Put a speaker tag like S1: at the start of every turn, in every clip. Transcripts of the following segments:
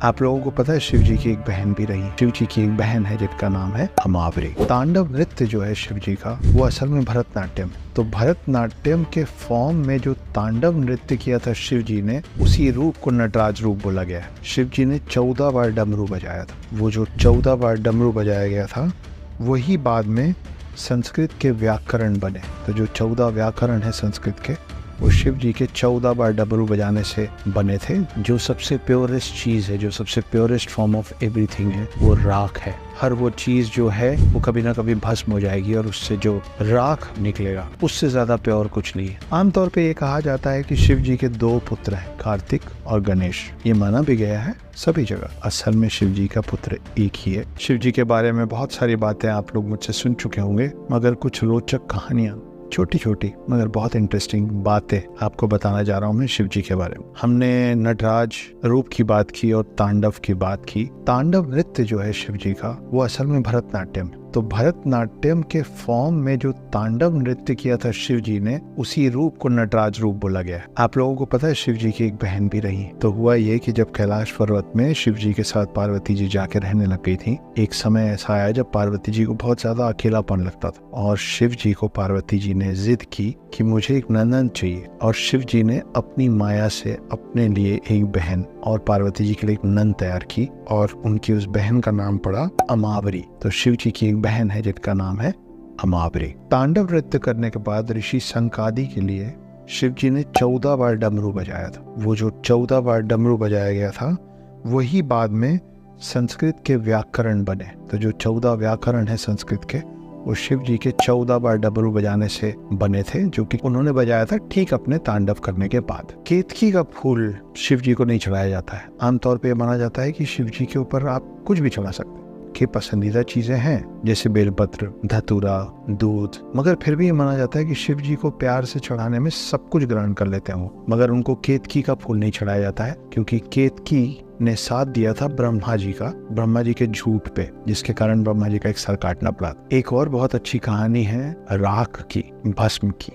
S1: आप लोगों को पता है शिव जी की एक बहन भी रही। शिव जी की एक बहन है जिनका नाम है अमावरी। तांडव नृत्य जो है शिव जी का वो असल में भरतनाट्यम। तो भरतनाट्यम के फॉर्म में जो तांडव नृत्य किया था शिव जी ने, उसी रूप को नटराज रूप बोला गया है। शिव जी ने 14 बार डमरू बजाया था। वो जो 14 बार डमरू बजाया गया था वही बाद में संस्कृत के व्याकरण बने। तो जो 14 व्याकरण है संस्कृत के, वो शिव जी के 14 बार डमरू बजाने से बने थे। जो सबसे प्योरेस्ट चीज़ है, जो सबसे प्योरेस्ट फॉर्म ऑफ एवरीथिंग है, वो राख है। हर वो चीज़ जो है वो कभी ना कभी भस्म हो जाएगी और उससे जो राख निकलेगा उससे ज़्यादा प्योर कुछ नहीं है। आमतौर पे ये कहा जाता है कि शिव जी के 2 पुत्र हैं, कार्तिक और गणेश। ये माना भी गया है सभी जगह। असल में शिव जी का पुत्र एक ही है। शिव जी के बारे में बहुत सारी बातें आप लोग मुझसे सुन चुके होंगे, मगर कुछ रोचक कहानियां, छोटी छोटी मगर बहुत इंटरेस्टिंग बातें आपको बताना जा रहा हूँ मैं शिव जी के बारे में। हमने नटराज रूप की बात की और तांडव की बात की। तांडव नृत्य जो है शिव जी का वो असल में भरतनाट्यम। तो भरतनाट्यम के फॉर्म में जो तांडव नृत्य किया था शिव जी ने, उसी रूप को नटराज रूप बोला गया है। आप लोगों को पता है शिव जी की एक बहन भी रही। तो हुआ ये कि जब कैलाश पर्वत में शिव जी के साथ पार्वती जी जाके रहने लग गई थी, एक समय ऐसा आया जब पार्वती जी को बहुत ज्यादा अकेलापन लगता था और शिव जी को पार्वती जी ने जिद की कि मुझे एक नंदन चाहिए। और शिव जी ने अपनी माया से अपने लिए एक बहन और पार्वती जी के लिए एक नंद तैयार की और उनकी उस बहन का नाम पड़ा अमावरी। तो शिव जी की एक बहन है जिनका नाम है अमावरी। तांडव नृत्य करने के बाद ऋषि संकादी के लिए शिव जी ने 14 बार डमरू बजाया था। वो जो 14 बार डमरू बजाया गया था वही बाद में संस्कृत के व्याकरण बने। तो जो 14 व्याकरण है संस्कृत के, वो शिव जी के 14 बार डमरू बजाने से बने थे, जो कि उन्होंने बजाया था ठीक अपने तांडव करने के बाद। केतकी का फूल शिव जी को नहीं चढ़ाया जाता है। आमतौर पे माना जाता है कि शिव जी के ऊपर आप कुछ भी चढ़ा सकते हैं। के पसंदीदा चीजें हैं जैसे बेलपत्र, धतूरा, दूध, मगर फिर भी ये माना जाता है कि शिव जी को प्यार से चढ़ाने में सब कुछ ग्रहण कर लेते हैं वो। मगर उनको केतकी का फूल नहीं चढ़ाया जाता है, क्योंकि केतकी ने साथ दिया था ब्रह्मा जी के झूठ पे, जिसके कारण ब्रह्मा जी का एक सर काटना पड़ा। एक और बहुत अच्छी कहानी है राख की, भस्म की,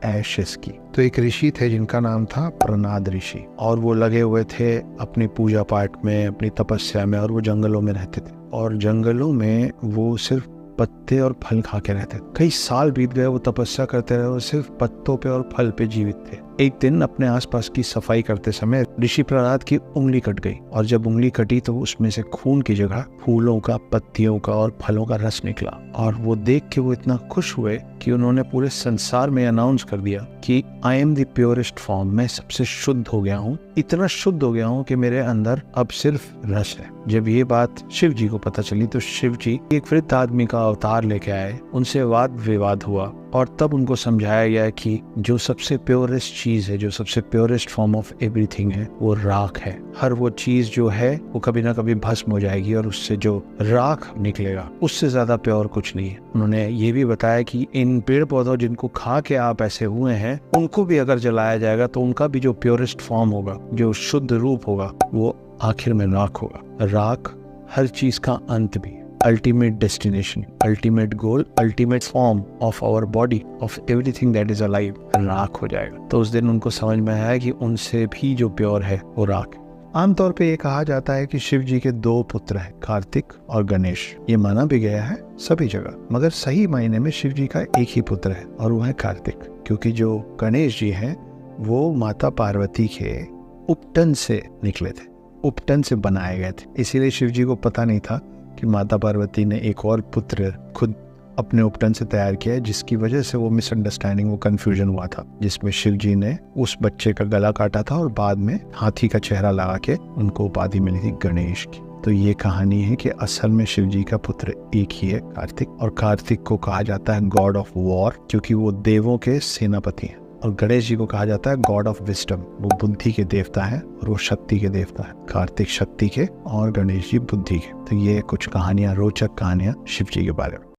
S1: एशेस की। तो एक ऋषि थे जिनका नाम था प्रनाद ऋषि, और वो लगे हुए थे अपनी पूजा पाठ में, अपनी तपस्या में, और वो जंगलों में रहते थे। और जंगलों में वो सिर्फ पत्ते और फल खा के रहते थे। कई साल बीत गए, वो तपस्या करते रहे और सिर्फ पत्तों पे और फल पे जीवित थे। एक दिन अपने आसपास की सफाई करते समय ऋषि प्रहलाद की उंगली कट गई, और जब उंगली कटी तो उसमें से खून की जगह फूलों का, पत्तियों का और फलों का रस निकला। और वो देख के वो इतना खुश हुए कि उन्होंने पूरे संसार में अनाउंस कर दिया कि I am the purest form, मैं सबसे शुद्ध हो गया हूँ, इतना शुद्ध हो गया हूँ कि मेरे अंदर अब सिर्फ रस है। जब ये बात शिव जी को पता चली तो शिव जी एक वृद्ध आदमी का अवतार लेके आए, उनसे वाद विवाद हुआ और तब उनको समझाया गया कि जो सबसे प्योरेस्ट चीज है, जो सबसे प्योरेस्ट फॉर्म ऑफ एवरीथिंग है, वो राख है। हर वो चीज जो है वो कभी ना कभी भस्म हो जाएगी और उससे जो राख निकलेगा उससे ज्यादा प्योर कुछ नहीं है। उन्होंने ये भी बताया कि इन पेड़ पौधों जिनको खा के आप ऐसे हुए हैं, उनको भी अगर जलाया जाएगा तो उनका भी जो प्योरेस्ट फॉर्म होगा, जो शुद्ध रूप होगा, वो आखिर में राख होगा। राख हर चीज का अंत भी, ultimate destination, ultimate goal, ultimate form of our body, of everything that is alive, राख हो जाएगा। तो उस दिन उनको समझ में आया कि उनसे भी जो प्योर है वो राख है। आमतौर पे ये कहा जाता है कि शिव जी के 2 पुत्र हैं, कार्तिक और गणेश। ये माना भी गया है सभी जगह, मगर सही मायने में शिव जी का एक ही पुत्र है और वो है कार्तिक। क्योंकि जो गणेश जी हैं वो माता पार्वती के उपटन से निकले थे, उपटन से बनाए गए थे। इसीलिए शिव जी को पता नहीं था कि माता पार्वती ने एक और पुत्र खुद अपने उपटन से तैयार किया है, जिसकी वजह से वो मिसअंडरस्टैंडिंग, वो कंफ्यूजन हुआ था, जिसमें शिव जी ने उस बच्चे का गला काटा था और बाद में हाथी का चेहरा लगा के उनको उपाधि मिली थी गणेश की। तो ये कहानी है कि असल में शिव जी का पुत्र एक ही है, कार्तिक। और कार्तिक को कहा जाता है गॉड ऑफ वॉर, क्योंकि वो देवों के सेनापति हैं। और गणेश जी को कहा जाता है गॉड ऑफ विजडम, वो बुद्धि के देवता है और वो शक्ति के देवता है। कार्तिक शक्ति के और गणेश जी बुद्धि के। तो ये कुछ कहानियां, रोचक कहानियां शिव जी के बारे में।